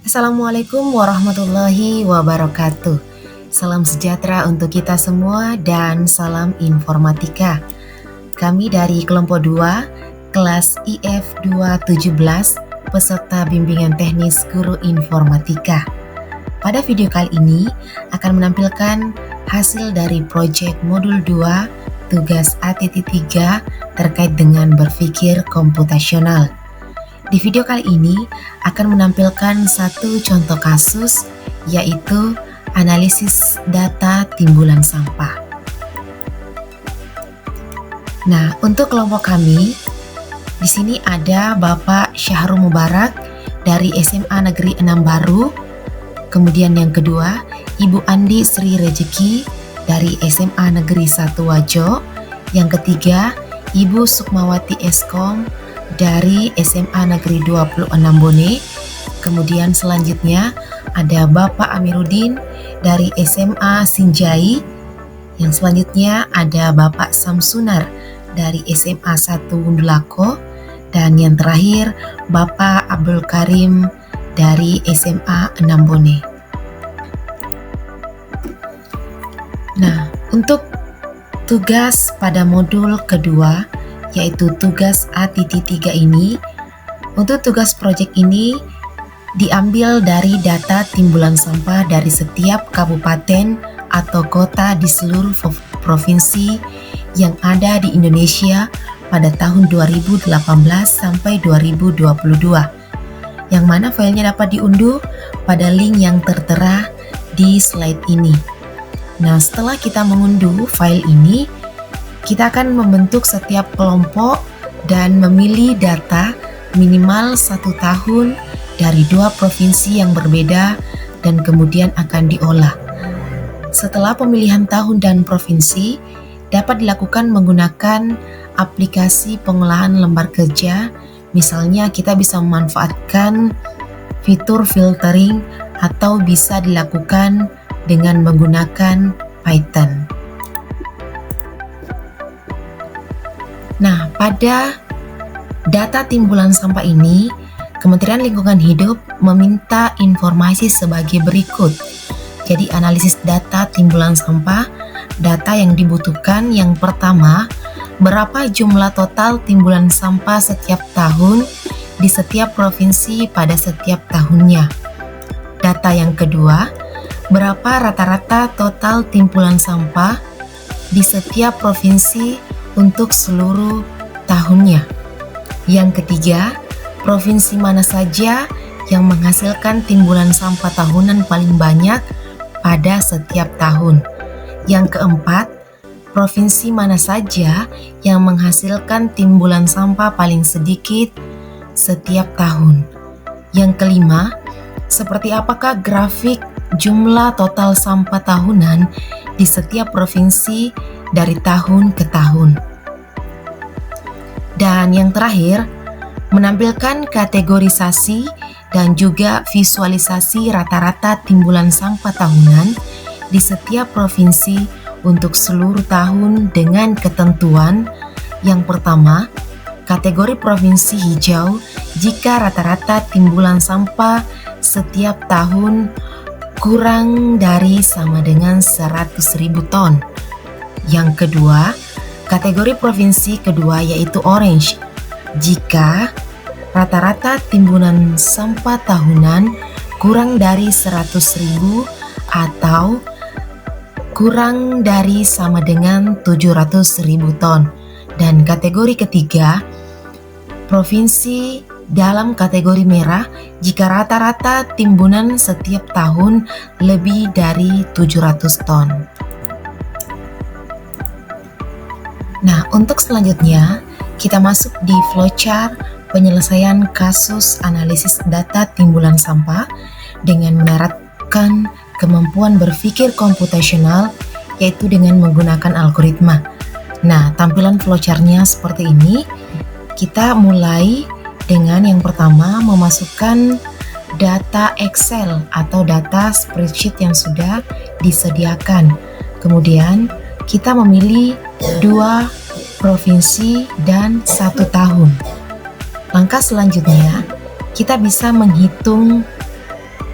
Assalamualaikum warahmatullahi wabarakatuh. Salam sejahtera untuk kita semua dan salam informatika. Kami dari kelompok 2, kelas IF 217, peserta bimbingan teknis guru informatika. Pada video kali ini akan menampilkan hasil dari proyek modul 2 tugas ATT3 terkait dengan berpikir komputasional. Di video kali ini akan menampilkan satu contoh kasus, yaitu analisis data timbulan sampah. Nah, untuk kelompok kami, di sini ada Bapak Syahrul Mubarak dari SMA Negeri 6 Baru, kemudian yang kedua Ibu Andi Sri Rejeki dari SMA Negeri 1 Wajo, yang ketiga Ibu Sukmawati Eskom dari SMA Negeri 26 Bone. Kemudian selanjutnya ada Bapak Amiruddin dari SMA Sinjai. Yang selanjutnya ada Bapak Samsunar dari SMA 1 Wundulako. Dan yang terakhir Bapak Abdul Karim dari SMA 6 Bone. Nah, untuk tugas pada modul kedua, yaitu tugas ATT3 ini, untuk tugas proyek ini diambil dari data timbulan sampah dari setiap kabupaten atau kota di seluruh provinsi yang ada di Indonesia pada tahun 2018 sampai 2022, yang mana filenya dapat diunduh pada link yang tertera di slide ini. Nah, setelah kita mengunduh file ini, kita akan membentuk setiap kelompok dan memilih data minimal 1 tahun dari 2 provinsi yang berbeda dan kemudian akan diolah. Setelah pemilihan tahun dan provinsi, dapat dilakukan menggunakan aplikasi pengolahan lembar kerja. Misalnya kita bisa memanfaatkan fitur filtering atau bisa dilakukan dengan menggunakan Python. Nah, pada data timbulan sampah ini, Kementerian Lingkungan Hidup meminta informasi sebagai berikut. Jadi, analisis data timbulan sampah, data yang dibutuhkan yang pertama, berapa jumlah total timbulan sampah setiap tahun di setiap provinsi pada setiap tahunnya. Data yang kedua, berapa rata-rata total timbulan sampah di setiap provinsi untuk seluruh tahunnya. Yang ketiga, provinsi mana saja yang menghasilkan timbulan sampah tahunan paling banyak pada setiap tahun. Yang keempat, provinsi mana saja yang menghasilkan timbulan sampah paling sedikit setiap tahun. Yang kelima, seperti apakah grafik jumlah total sampah tahunan di setiap provinsi dari tahun ke tahun. Dan yang terakhir, menampilkan kategorisasi dan juga visualisasi rata-rata timbulan sampah tahunan di setiap provinsi untuk seluruh tahun dengan ketentuan. Yang pertama, kategori provinsi hijau jika rata-rata timbulan sampah setiap tahun kurang dari sama dengan 100.000 ton. Yang kedua, kategori provinsi kedua yaitu orange jika rata-rata timbunan sampah tahunan kurang dari 100.000 atau kurang dari sama dengan 700.000 ton. Dan kategori ketiga, provinsi dalam kategori merah jika rata-rata timbunan setiap tahun lebih dari 700 ton. Nah, untuk selanjutnya kita masuk di flowchart penyelesaian kasus analisis data timbulan sampah dengan menerapkan kemampuan berpikir komputasional, yaitu dengan menggunakan algoritma. Nah, tampilan flowchartnya seperti ini. Kita mulai dengan yang pertama memasukkan data Excel atau data spreadsheet yang sudah disediakan. Kemudian kita memilih 2 provinsi dan 1 tahun. Langkah selanjutnya, kita bisa menghitung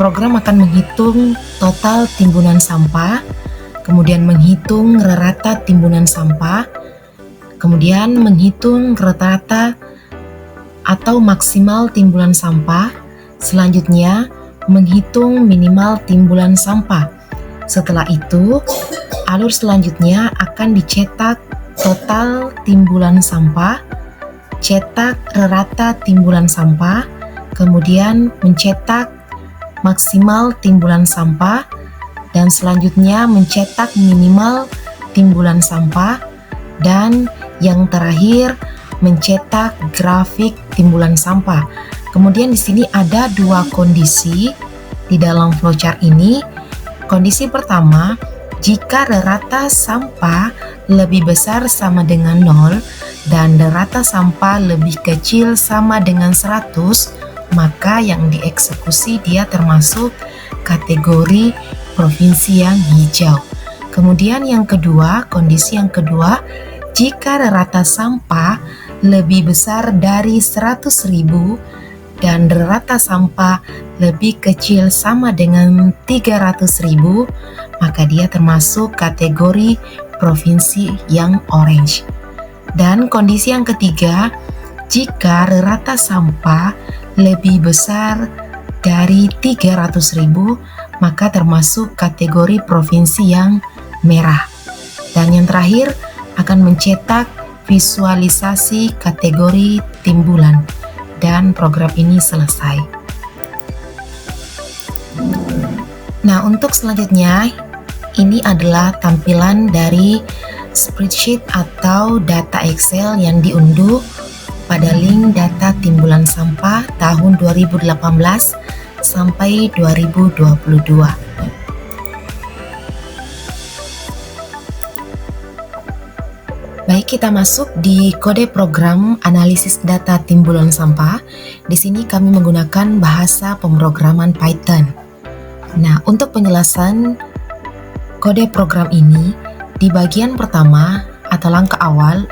program akan menghitung total timbunan sampah, kemudian menghitung rata timbunan sampah, kemudian menghitung rata-rata atau maksimal timbunan sampah, selanjutnya menghitung minimal timbunan sampah. Setelah itu, alur selanjutnya akan dicetak total timbunan sampah, cetak rata timbunan sampah, kemudian mencetak maksimal timbunan sampah, dan selanjutnya mencetak minimal timbunan sampah, dan yang terakhir mencetak grafik timbunan sampah. Kemudian di sini ada dua kondisi di dalam flowchart ini. Kondisi pertama, jika rata sampah lebih besar sama dengan 0 dan rata sampah lebih kecil sama dengan 100, maka yang dieksekusi dia termasuk kategori provinsi yang hijau. Kemudian yang kedua, kondisi yang kedua, jika rata sampah lebih besar dari 100.000 dan rata sampah lebih kecil sama dengan 300.000, maka dia termasuk kategori provinsi yang orange. Dan kondisi yang ketiga, jika rata sampah lebih besar dari 300.000, maka termasuk kategori provinsi yang merah. Dan yang terakhir akan mencetak visualisasi kategori timbulan, dan program ini selesai. Nah, untuk selanjutnya ini adalah tampilan dari spreadsheet atau data Excel yang diunduh pada link data timbulan sampah tahun 2018 sampai 2022. Baik, kita masuk di kode program analisis data timbulan sampah. Di sini kami menggunakan bahasa pemrograman Python. Nah, untuk penjelasan kode program ini, di bagian pertama atau langkah awal,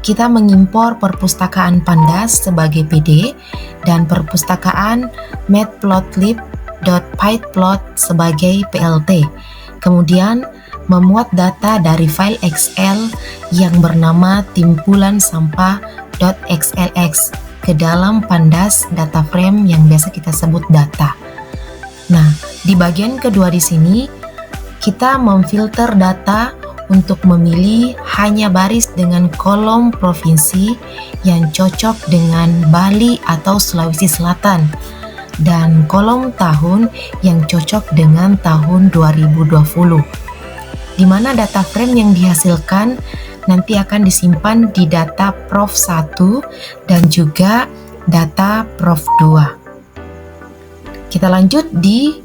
kita mengimpor perpustakaan Pandas sebagai PD dan perpustakaan matplotlib.pyplot sebagai PLT. Kemudian memuat data dari file Excel yang bernama timbulan sampah.xlx ke dalam Pandas data frame yang biasa kita sebut data. Nah, di bagian kedua di sini kita memfilter data untuk memilih hanya baris dengan kolom provinsi yang cocok dengan Bali atau Sulawesi Selatan dan kolom tahun yang cocok dengan tahun 2020, di mana data frame yang dihasilkan nanti akan disimpan di data Prof 1 dan juga data Prof 2. Kita lanjut di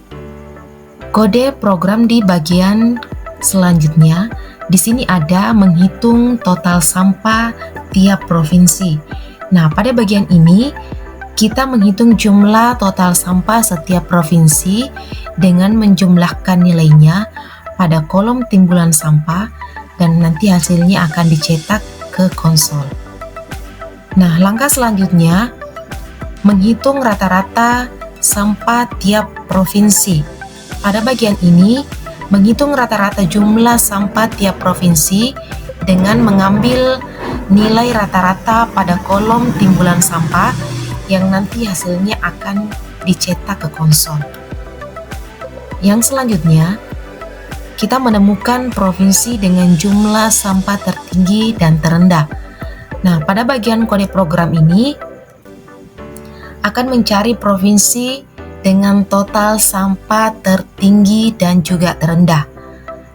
kode program di bagian selanjutnya. Di sini ada menghitung total sampah tiap provinsi. Nah, pada bagian ini kita menghitung jumlah total sampah setiap provinsi dengan menjumlahkan nilainya pada kolom timbulan sampah dan nanti hasilnya akan dicetak ke konsol. Nah, langkah selanjutnya menghitung rata-rata sampah tiap provinsi. Pada bagian ini menghitung rata-rata jumlah sampah tiap provinsi dengan mengambil nilai rata-rata pada kolom timbulan sampah yang nanti hasilnya akan dicetak ke konsol. Yang selanjutnya, kita menemukan provinsi dengan jumlah sampah tertinggi dan terendah. Nah, pada bagian kode program ini akan mencari provinsi dengan total sampah tertinggi dan juga terendah,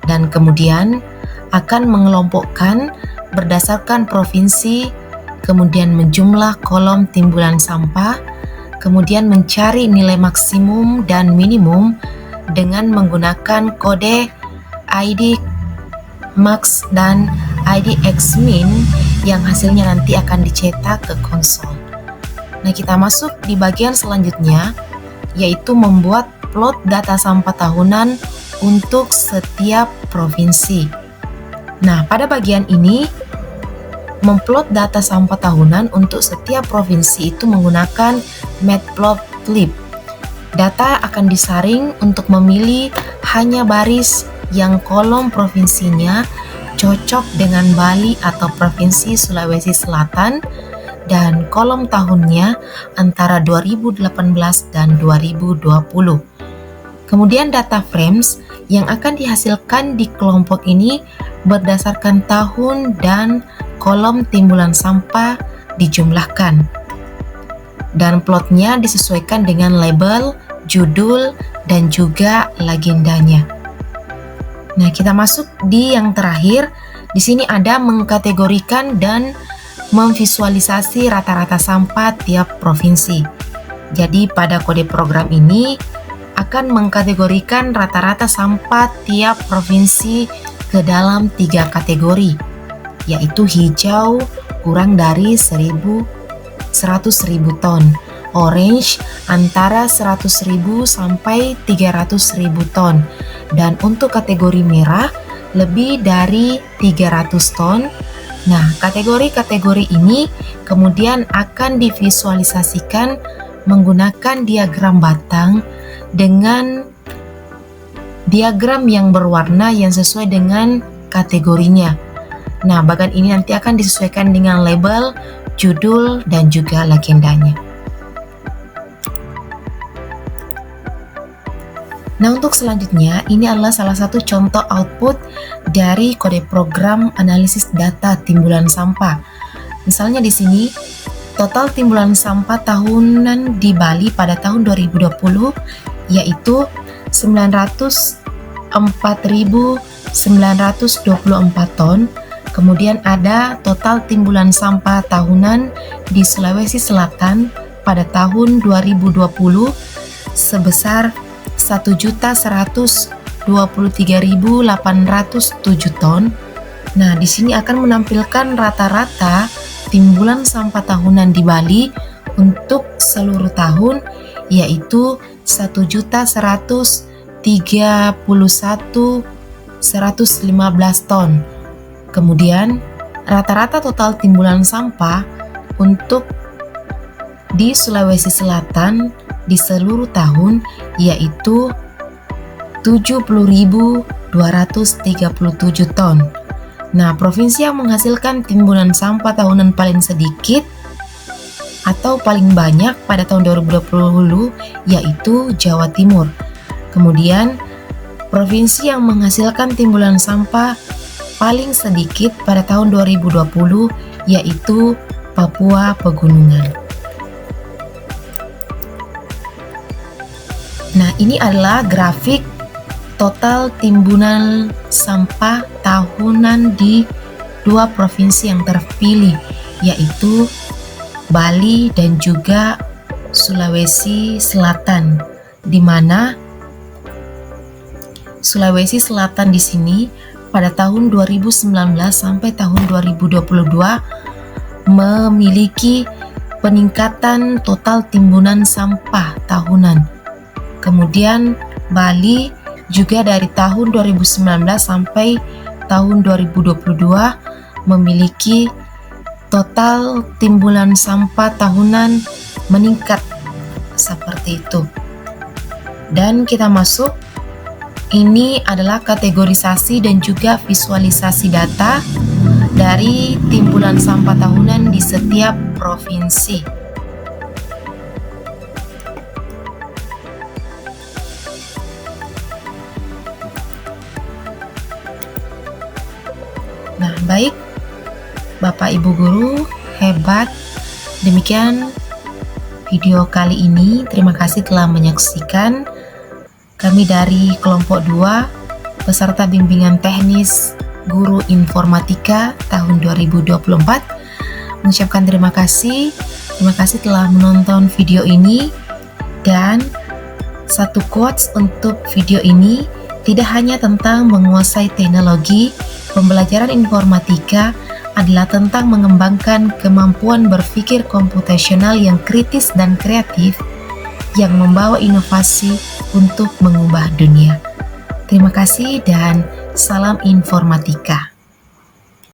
dan kemudian akan mengelompokkan berdasarkan provinsi, kemudian menjumlah kolom timbulan sampah, kemudian mencari nilai maksimum dan minimum dengan menggunakan kode ID max dan ID xmin yang hasilnya nanti akan dicetak ke konsol. Nah, kita masuk di bagian selanjutnya, yaitu membuat plot data sampah tahunan untuk setiap provinsi. Nah, pada bagian ini, memplot data sampah tahunan untuk setiap provinsi itu menggunakan matplotlib. Data akan disaring untuk memilih hanya baris yang kolom provinsinya cocok dengan Bali atau Provinsi Sulawesi Selatan dan kolom tahunnya antara 2018 dan 2020. Kemudian data frames yang akan dihasilkan di kelompok ini berdasarkan tahun dan kolom timbulan sampah dijumlahkan. Dan plotnya disesuaikan dengan label, judul, dan juga legendanya. Nah, kita masuk di yang terakhir. Di sini ada mengkategorikan dan memvisualisasi rata-rata sampah tiap provinsi. Jadi pada kode program ini akan mengkategorikan rata-rata sampah tiap provinsi ke dalam 3 kategori, yaitu hijau kurang dari 100.000 ton, orange antara 100.000 sampai 300.000 ton, dan untuk kategori merah lebih dari 300 ton. Nah, kategori-kategori ini kemudian akan divisualisasikan menggunakan diagram batang dengan diagram yang berwarna yang sesuai dengan kategorinya. Nah, bagian ini nanti akan disesuaikan dengan label, judul, dan juga legendanya. Nah, untuk selanjutnya, ini adalah salah satu contoh output dari kode program analisis data timbulan sampah. Misalnya di sini, total timbulan sampah tahunan di Bali pada tahun 2020 yaitu 904.924 ton. Kemudian ada total timbulan sampah tahunan di Sulawesi Selatan pada tahun 2020 sebesar 1.123.807 ton. Nah, di sini akan menampilkan rata-rata timbulan sampah tahunan di Bali untuk seluruh tahun yaitu 1.131.115 ton. Kemudian rata-rata total timbulan sampah untuk di Sulawesi Selatan di seluruh tahun yaitu 70.237 ton. Nah, provinsi yang menghasilkan timbulan sampah tahunan paling sedikit atau paling banyak pada tahun 2020 yaitu Jawa Timur. Kemudian, provinsi yang menghasilkan timbulan sampah paling sedikit pada tahun 2020 yaitu Papua Pegunungan. Nah, ini adalah grafik total timbunan sampah tahunan di 2 provinsi yang terpilih, yaitu Bali dan juga Sulawesi Selatan, di mana Sulawesi Selatan di sini pada tahun 2019 sampai tahun 2022 memiliki peningkatan total timbunan sampah tahunan. Kemudian Bali juga dari tahun 2019 sampai tahun 2022 memiliki total timbulan sampah tahunan meningkat seperti itu. Dan kita masuk, ini adalah kategorisasi dan juga visualisasi data dari timbulan sampah tahunan di setiap provinsi. Nah, baik Bapak Ibu Guru, hebat. Demikian video kali ini. Terima kasih telah menyaksikan. Kami dari kelompok 2, peserta bimbingan teknis Guru Informatika tahun 2024, mengucapkan terima kasih. Terima kasih telah menonton video ini. Dan satu quotes untuk video ini, tidak hanya tentang menguasai teknologi, pembelajaran informatika adalah tentang mengembangkan kemampuan berpikir komputasional yang kritis dan kreatif yang membawa inovasi untuk mengubah dunia. Terima kasih dan salam informatika.